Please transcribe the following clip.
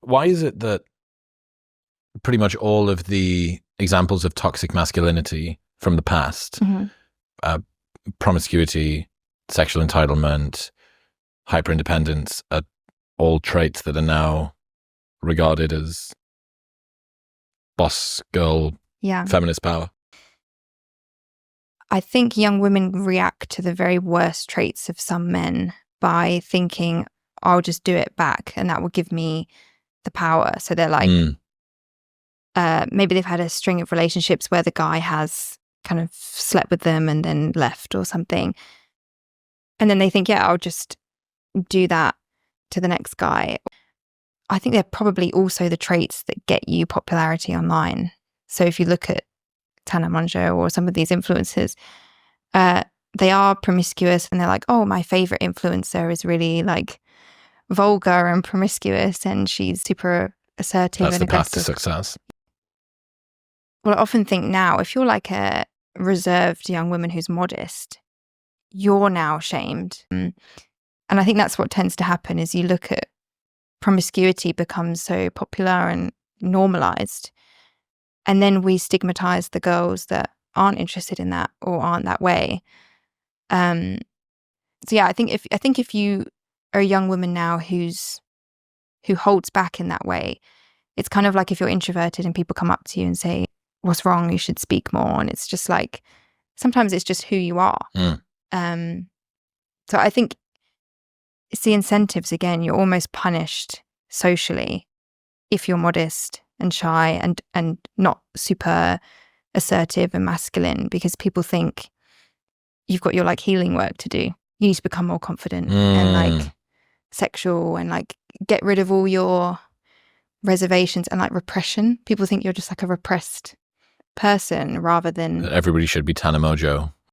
why is it that pretty much all of the examples of toxic masculinity from the past, promiscuity, sexual entitlement, hyper-independence, are all traits that are now regarded as boss girl feminist power? I think young women react to the very worst traits of some men by thinking, I'll just do it back and that will give me the power. So they're like, maybe they've had a string of relationships where the guy has kind of slept with them and then left or something. And then they think, yeah, I'll just do that to the next guy. I think they're probably also the traits that get you popularity online. So if you look at Tana Mongeau or some of these influencers, they are promiscuous and they're like, oh, my favorite influencer is really like vulgar and promiscuous and she's super assertive. That's and the aggressive. path to success. Well, I often think now, if you're like a reserved young woman who's modest, you're now shamed. And I think that's what tends to happen is you look at promiscuity becomes so popular and normalized. And then we stigmatize the girls that aren't interested in that or aren't that way. So yeah, I think if you are a young woman now who holds back in that way, it's kind of like if you're introverted and people come up to you and say, what's wrong? You should speak more. And it's just like, sometimes it's just who you are. So I think it's the incentives again. You're almost punished socially if you're modest and shy and not super assertive and masculine, because people think you've got your like healing work to do. You need to become more confident and like sexual and like get rid of all your reservations and like repression. People think you're just like a repressed person rather than... Everybody should be Tana Mongeau.